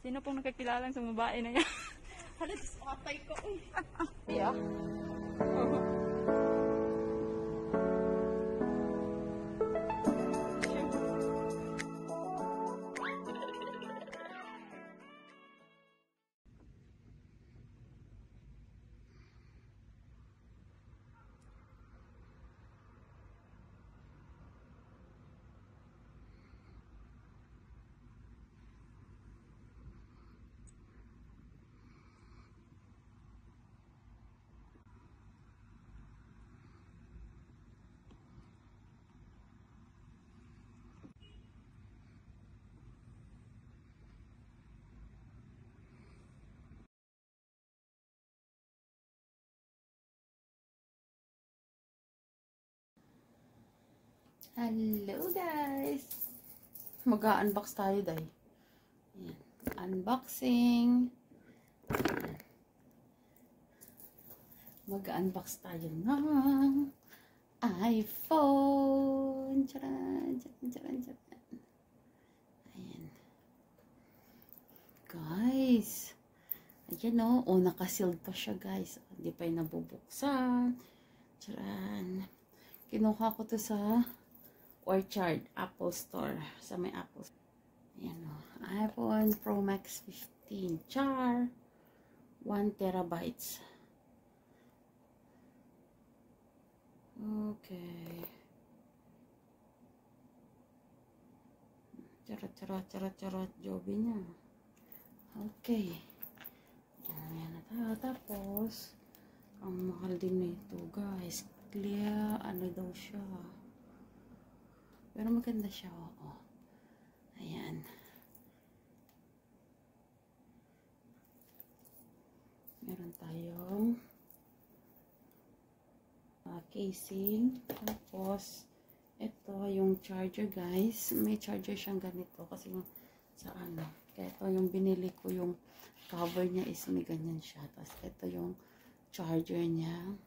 Sino pong nakakilala sa babae na yan? Halos patay ko. Yeah. Hello guys! Mag-unbox tayo dahil. Unboxing. Mag-unbox tayo ng iPhone. Charan, charan, charan, charan. Ayan. Guys. Ayan o. Oh, nakasealed pa siya guys. Hindi pa yung nabubuksan. Charan. Kinuha ko to sa Orchard Apple Store. Sa may Apple. Ayan o. iPhone Pro Max 15 char. 1 terabytes. Okay. Charot, jobi niya. Okay. Ayan na tayo. Tapos, ang mahal din nito, guys. Clear, ano daw siya. Pero maganda siya, oo. Ayan. Meron tayong casing. Tapos, ito yung charger, guys. May charger siyang ganito kasi sa ano. Kaya ito yung binili ko, yung cover niya is may ganyan siya. Tapos, ito yung charger niya.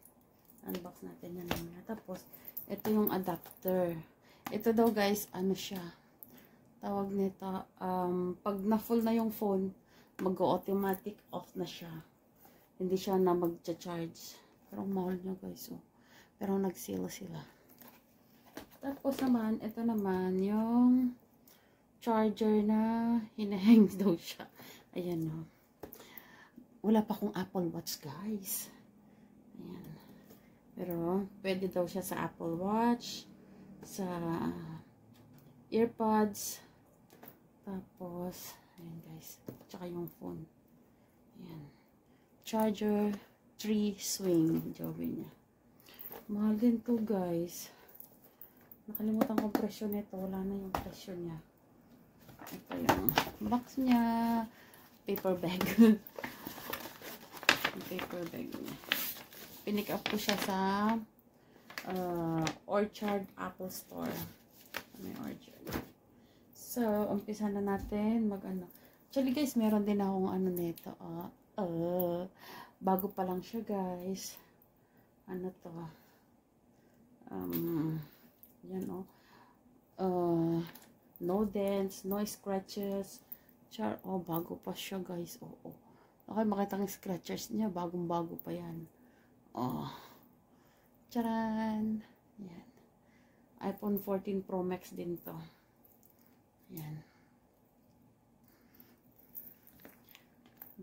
Unbox natin yan naman. Tapos, ito yung adapter. Ito daw, guys, ano siya. Tawag nito, pag na-full na yung phone, mag-automatic off na siya. Hindi siya na mag-charge. Pero mahal niya, guys, oh. Pero nag-sale sila. Tapos naman, ito naman yung charger na hinahang daw siya. Ayan, no. Wala pa akong Apple Watch, guys. Ayan. Pero, pwede daw siya sa Apple Watch, sa earpods, tapos, ayan, guys. Tsaka yung phone. Ayan. Charger, 3 swing, jobi niya. Mahal din to, guys. Nakalimutan ko presyo nito. Wala na yung presyo niya. Ito yung box niya. Paper bag. Paper bag niya. Pinick up ko siya sa Orchard Apple Store. May Orchard. So, umpisa na natin mag-ano. Actually, guys, meron din akong ano nito. Bago pa lang siya, guys. Ano to? Yan, no dents, no scratches. Bago pa siya, guys. Okay, makita ng scratches niya. Bagong-bago pa yan. Charan. Yan. iPhone 14 Pro Max din to. Yan.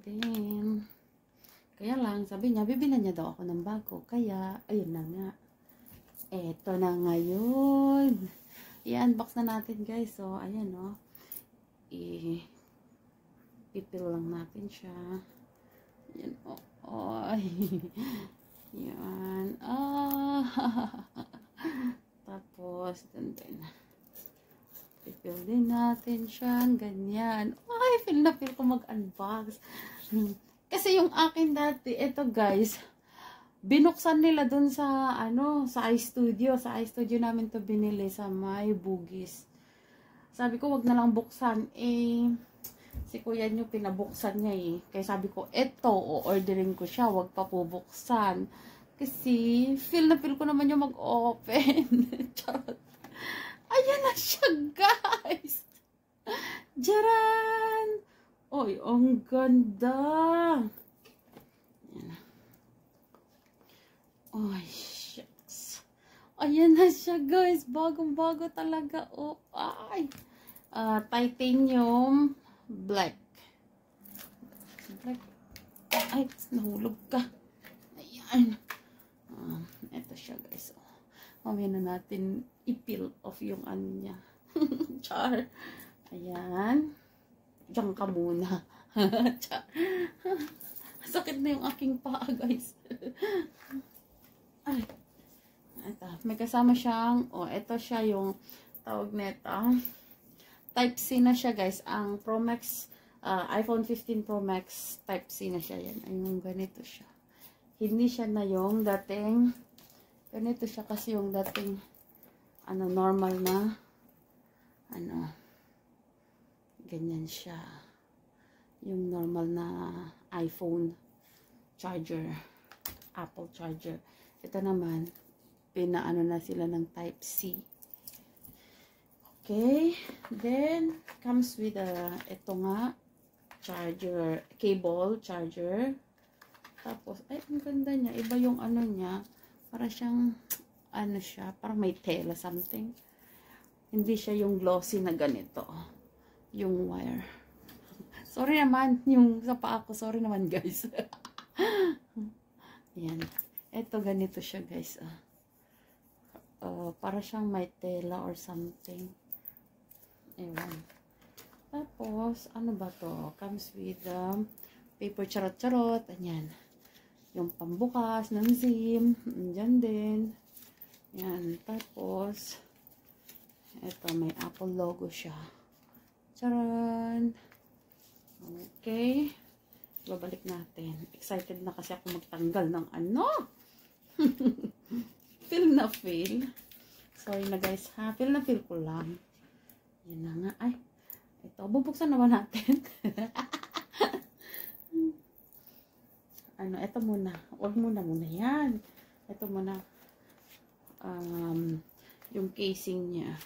Then, kaya lang, sabi niya, bibilan niya daw ako ng bago. Kaya, ayun na nga. Eto na ngayon. I-unbox na natin, guys. So, ayan, no. Ipipil lang natin siya. Ayan, yan. Tapos, din. Pipil din natin siya. Ganyan. Ay, feel ko mag-unbox. Kasi yung akin dati, ito guys, binuksan nila dun sa, sa iStudio. Sa iStudio namin to binili sa may Bugis. Sabi ko, wag na lang buksan. Si kuya nyo, pinabuksan niya eh. Kaya sabi ko, eto, o-orderin ko siya. Wag pa po buksan. Kasi, feel ko naman yung mag-open. Charot. Ayan na siya, guys. Jaran! Oy. ang ganda. Ayan. Ay, shucks. Ayan na siya, guys. Bagong-bago talaga. Oh, ay. Titanium black. Black. Ay, nahulog ka. Ayan. Ito siya, guys. Mamaya na natin i-peel off yung ano niya. Char. Ayan. Diyan ka muna. Char. Sakit na yung aking paa, guys. Ay. Ito. May kasama siyang, ito siya yung tawag neta. Type-C na siya, guys. Ang Pro Max, iPhone 15 Pro Max, Type-C na siya. Yan. Ayun, ganito siya. Hindi siya na yung dating, ganito siya kasi yung dating, normal na, ganyan siya. Yung normal na iPhone charger, Apple charger. Ito naman, pinaano na sila ng Type-C. Okay, then comes with ito nga charger, cable charger. Tapos ay ang ganda niya, iba yung ano niya, para siyang siya, parang may tela something. Hindi siya yung glossy na ganito. Yung wire. Sorry naman yung sa paa ko, sorry naman guys. Yan. Ito ganito siya guys. Para siyang may tela or something. Ewan. Tapos, ano ba to? Comes with paper charot-charot. Ayan. Yung pambukas ng SIM. Andyan din. Ayan. Tapos, ito, may Apple logo siya. Charan! Okay. Babalik natin. Excited na kasi ako magtanggal ng ano. Feel na feel. Sorry na guys ha. Feel na feel ko lang. Yan na nga. Ay, ito. Bubuksan naman natin. Ito muna. Huwag muna yan. Ito muna. Yung casing niya.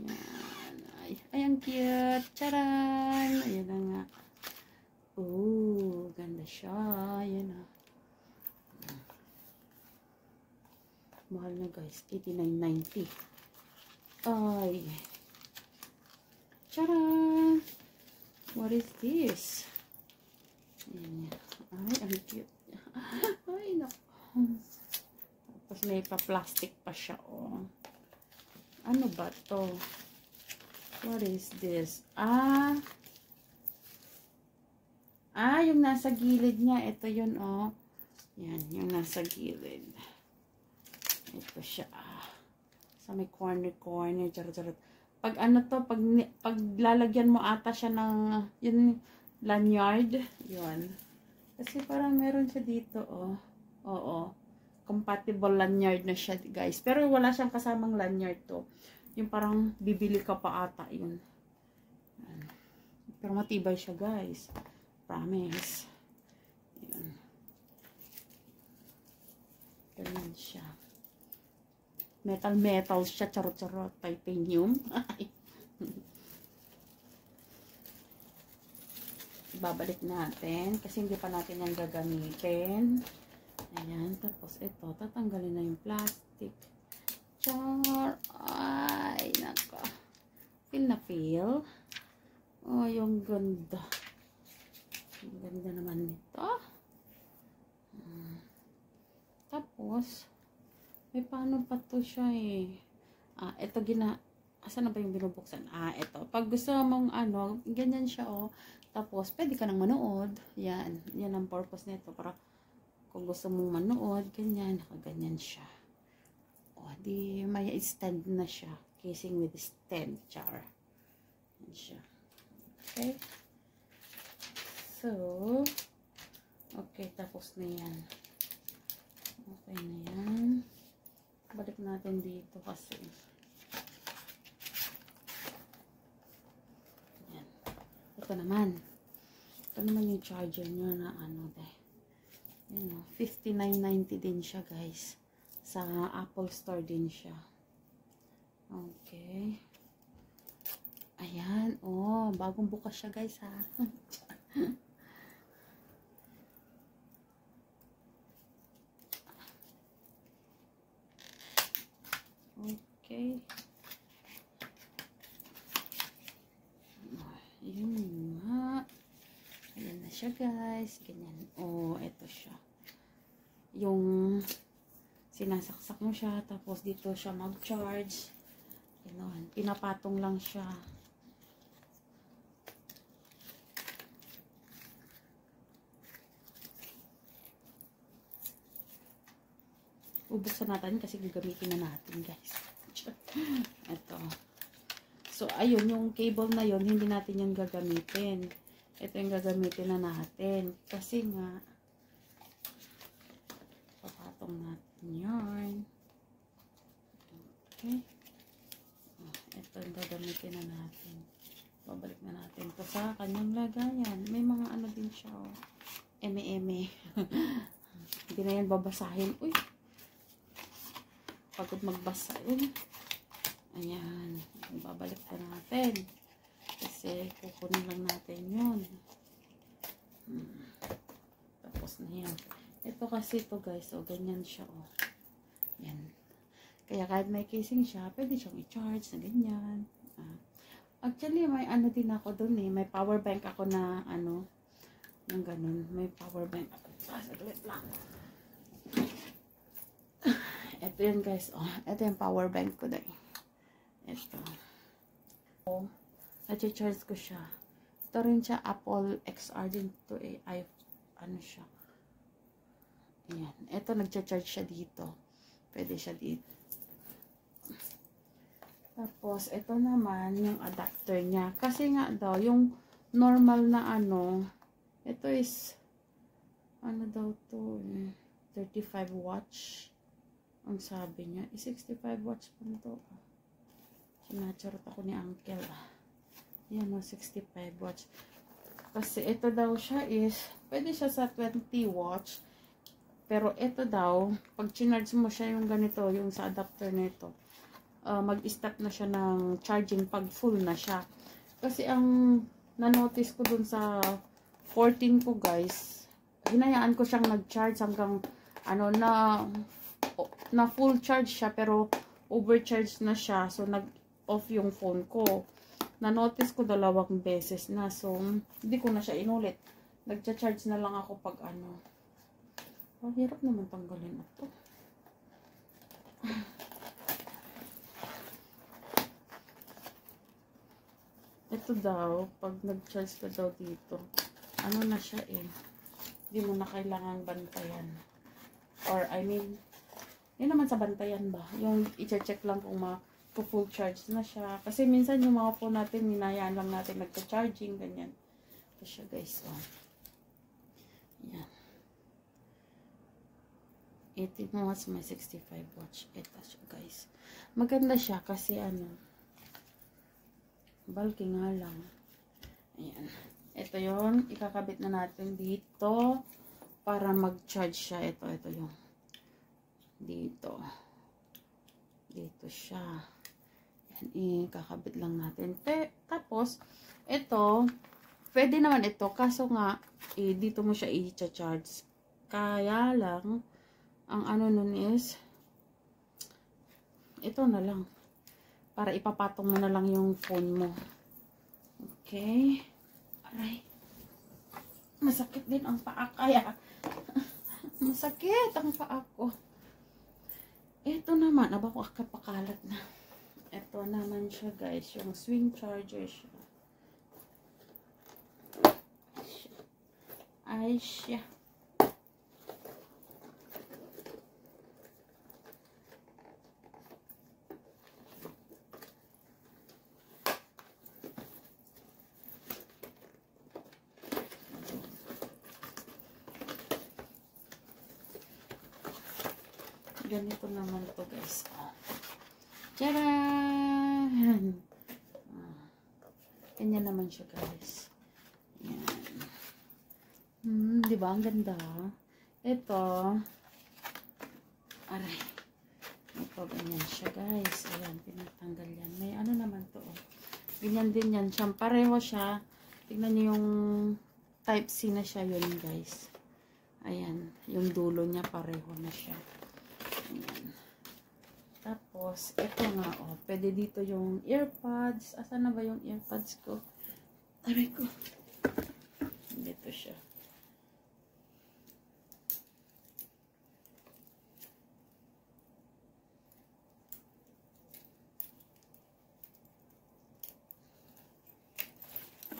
Yan. Ay, ang cute. Charan! Ayan na nga. Ganda siya. Ayan na. Mahal na guys. $89.90. Ay. Tcharan! What is this? Ayan. Ay, ang cute. Ay, naku. Tapos may pa-plastic pa siya, oh. Ano ba to? What is this? Yung nasa gilid niya. Ito yun, oh. Yan, yung nasa gilid. Ito siya, sa may corner, charot. Pag pag lalagyan mo ata siya ng, yun, lanyard, yun. Kasi parang meron siya dito, oh. Oo. Compatible lanyard na siya, guys. Pero wala siyang kasamang lanyard to. Yung parang bibili ka pa ata, yun. Pero matibay siya, guys. Promise. Yun. Ganyan siya. Metal siya, charot-charot, titanium. Babalik natin, kasi hindi pa natin yan gagamitin. Ayan, tapos ito, tatanggalin na yung plastic. Char! Ay, naka. Feel na feel. Oh, yung ganda. Ang ganda naman nito. Tapos, may paano pa to siya eh. Ito asan na ba yung binubuksan? Ito. Pag gusto mong ganyan siya oh. Tapos, pwede ka nang manood. Yan. Yan ang purpose nito. Para kung gusto mong manood, ganyan. Nakaganyan siya. Di may stand na siya. Casing with stand. Char. Yan siya. Okay. So, okay. Tapos na yan. Okay na yan. Balik natin dito kasi. Yan. Ito naman. Ito naman yung charger niya na Yan o. $59.90 din siya guys. Sa Apple Store din siya. Okay. Ayan. bagong bukas siya guys ha. Okay. Yun nga. Ayan na siya guys. Ganyan. Oh, ito siya. Yung sinasaksak mo siya. Tapos dito siya mag-charge. Ganun. Pinapatong lang siya. Ubuksan natin kasi gagamitin na natin guys. Ito. So, ayun, yung cable na yun, hindi natin yung gagamitin. Ito yung gagamitin na natin. Kasi nga, papatong natin yun. Okay. Ito yung gagamitin na natin. Babalik na natin ito sa kanyang lagayan. May mga ano din siya, oh. Eme-eme. Hindi na yan babasahin. Uy! Pagod magbasa yun. Ayan. Babalik na natin. Kasi kukunin lang natin yun. Tapos na yan. Ito kasi ito guys. O, ganyan siya. O. Yan. Kaya kahit may casing siya, pwede siyang i-charge na ganyan. Actually, may ano din ako dun eh. May power bank ako na ano. Yung ganun. May power bank ako. Saglit lang. Ito yun guys. Oh, ito yung power bank ko dahil. Ito. Oh, na-charge ko siya. Ito rin siya. Apple XR din to eh. Ay, ano siya. Ayan. Ito nag-charge siya dito. Pwede siya dito. Tapos, ito naman yung adapter niya. Kasi nga daw, yung normal na ano, ito is, ano daw to eh, 35 watts. Ang sabi niya, 65 watts pa nito. Sinacharot ako ni Uncle. Yan o, 65 watts. Kasi ito daw siya is, pwede siya sa 20 watts. Pero ito daw, pag chinarge mo siya yung ganito, yung sa adapter nito, mag-stop na siya ng charging pag full na siya. Kasi ang na-notice ko dun sa 14 ko guys, hinayaan ko siyang nag-charge hanggang ano na full charge siya pero overcharge na siya. So, nag-off yung phone ko. Na-notice ko 2 beses na. So, hindi ko na siya inulit. Nag-charge na lang ako pag ano. Ang hirap naman tanggalin ito. Ito daw, pag nag-charge ka daw dito, ano na siya eh. Hindi mo na kailangang bantayan. Or, I mean, yun naman sa bantayan ba? Yung i-check lang kung full charge na siya. Kasi minsan yung mga phone natin, hinayaan lang natin nagka-charging, ganyan. Ito siya guys. Oh. Yan. 18 watts, may 65 watts. Ito siya guys. Maganda siya kasi ano, bulky nga lang. Ayan. Ito yon, ikakabit na natin dito para mag-charge siya. Ito yung dito siya. Yan, ikakabit lang natin. Tapos ito, pwede naman ito kaso nga dito mo siya i-charge. Kaya lang ang ano nun is ito na lang para ipapatong mo na lang yung phone mo. Okay. Aray, masakit din ang paa kaya masakit ang paa ko. Ito naman, aba ko kapakalat na. Ito naman siya guys, yung swing charger siya. Ay siya. Ganito naman to guys. Tcharan! Ganyan naman siya guys. Yan. Diba? Ang ganda. Ito. Aray. Ito, ganyan siya guys. Ayan, pinatanggal yan. May ano naman to. Ganyan din yan. Siya, pareho siya. Tignan niyo yung type C na siya yun, guys. Ayan. Yung dulo niya pareho na siya. Ayan. Tapos, ito nga, oh. Pwede dito yung earpods. Asan na ba yung earpods ko? Aray ko. Dito siya.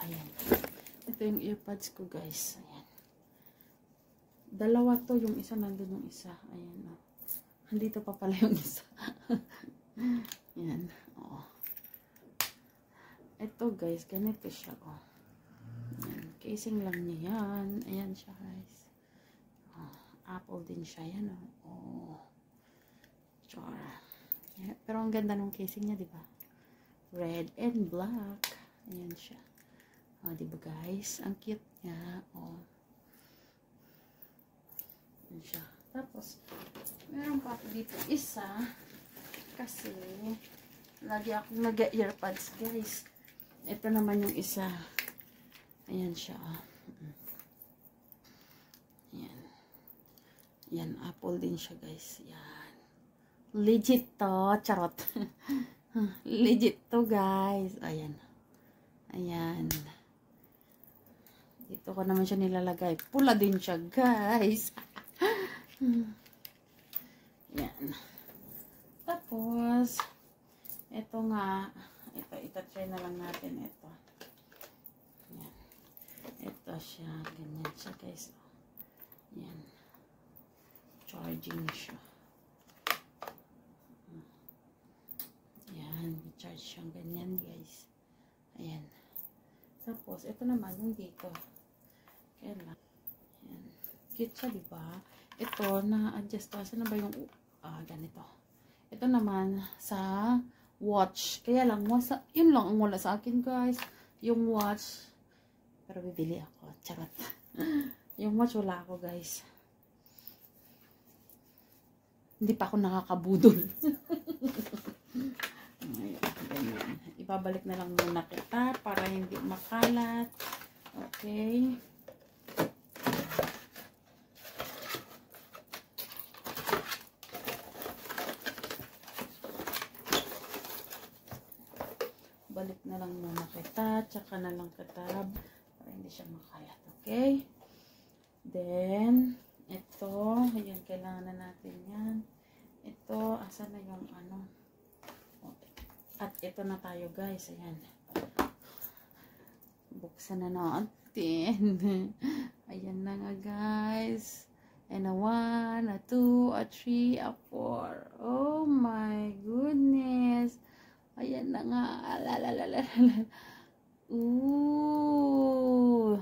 Ayan. Ito yung earpods ko, guys. Ayan. Dalawa to. Yung isa nandun yung isa. Ayan, oh. Andito pa pala yung isa. Ayan. Oh. Ito, guys. Ganito siya, oh. Ayan. Casing lang niya yan. Ayan siya, guys. Oh. Apple din siya. Yan, oh. Oh. Char. Yeah. Pero ang ganda ng casing niya, diba? Red and black. Ayan siya. Oh, diba guys? Ang cute niya. Oh. Ayan siya. Tapos, meron pa ako dito isa. Kasi, lagi akong nag-earpods, guys. Ito naman yung isa. Ayan siya. Ayan. Ayan, Apple din siya, guys. Ayan. Legit to. Charot. Legit to, guys. Ayan. Ayan. Dito ko naman siya nilalagay. Pula din siya, guys. Yan. Tapos, ito nga. Ito, try na lang natin ito. Yan. Ito siya. Ganyan siya, guys. Yan. Charging siya. Yan. Charge siyang ganyan, guys. Ayan. Tapos, ito naman yung dito. Ayan. Cute siya, diba? Ito, na-adjust to. Saan na ba yung, ganito. Ito naman, sa watch. Kaya lang, yun lang ang wala sa akin, guys. Yung watch. Pero bibili ako. Charot. Yung watch, wala ako, guys. Hindi pa ako nakakabudol. Ganyan. Ibabalik na lang muna kita para hindi makalat. Okay. Balik na lang muna kita. Tsaka na lang kita para hindi siya makalat. Okay. Then, ito. Ayan, kailangan na natin yan. Ito, asan na yung ano. At ito na tayo, guys. Ayan. Buksan na natin. Ayan na nga, guys. And a 1, a 2, a 3, a 4. Oh my goodness. Ayan na nga. Alalalalala. Ooh.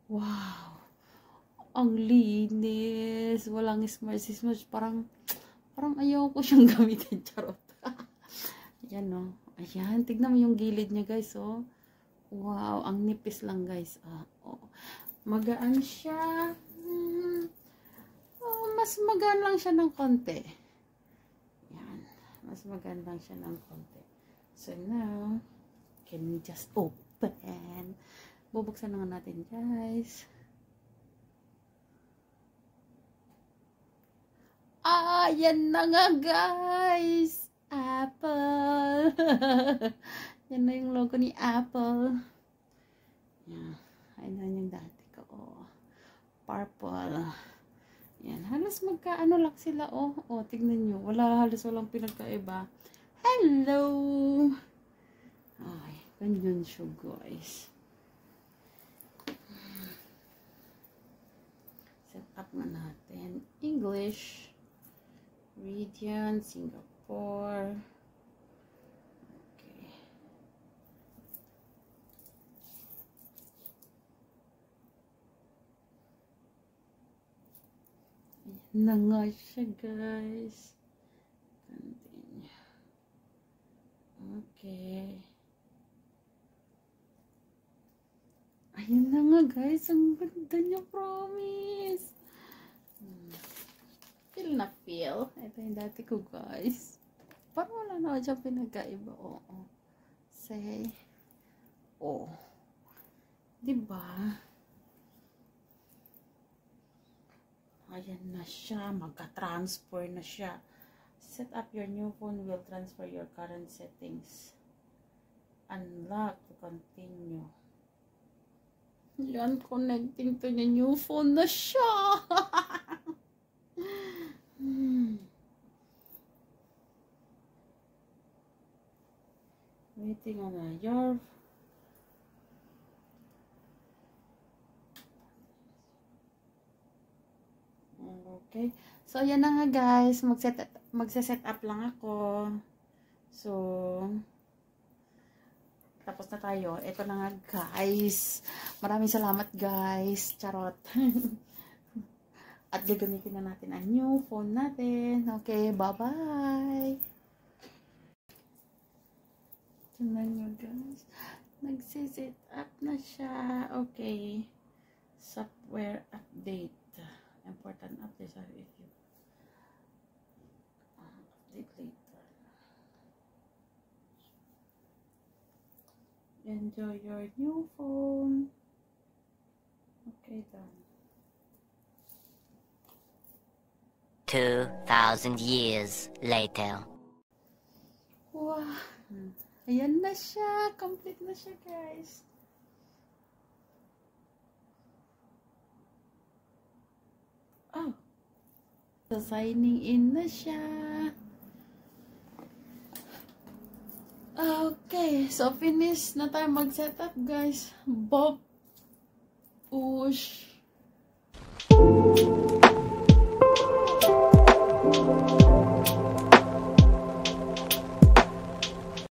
Wow. Ang linis. Walang smudge. Parang ayaw ko siyang gamitin. Charot. Ayan, no. Ayan. Tignan mo yung gilid niya, guys, oh. Wow. Ang nipis lang, guys. Oh. Magaan siya. Oh, mas magaan lang siya ng konti. Ayan. Mas magaan lang siya ng konti. So, now, can we just open? Bubuksan na nga natin, guys. Yan na nga, guys. Apple. Yan na yung logo ni Apple. Yan. Ayan yung dati ko. Oh. Purple. Yan. Halos magkaano lang sila. Oh, tignan nyo. Walang pinagkaiba. Hello. Ay, ganyan siya, guys. Set up na natin. English. Region, Singapore. Okay. Ayan na nga siya, guys. Continue. Okay. Ayan na nga, guys. Ang ganda niya, promise. Feel na feel. Ito yung dati ko, guys. Parang wala na dyan pinagkaiba. Oo. kasi, oh, diba? Ayan na siya, magka-transfer na siya. Set up your new phone will transfer your current settings. Unlock to continue. Yan, connecting to the new phone na siya. Waiting on your okay. So, yan na nga guys. Magse-set up lang ako. So, tapos na tayo. Ito na nga guys. Maraming salamat guys. Charot. At gagamitin na natin ang new phone natin. Okay, bye-bye. Tignan nyo guys. Nagse-set up na siya. Okay. Software update. Important updates are if you update later. Enjoy your new phone. Okay, done. 2,000 years later. Wow. Ayan na siya. Complete na siya, guys. Oh. So, signing in na siya. Okay. So, finish na tayo mag-setup, guys. Bob. Push.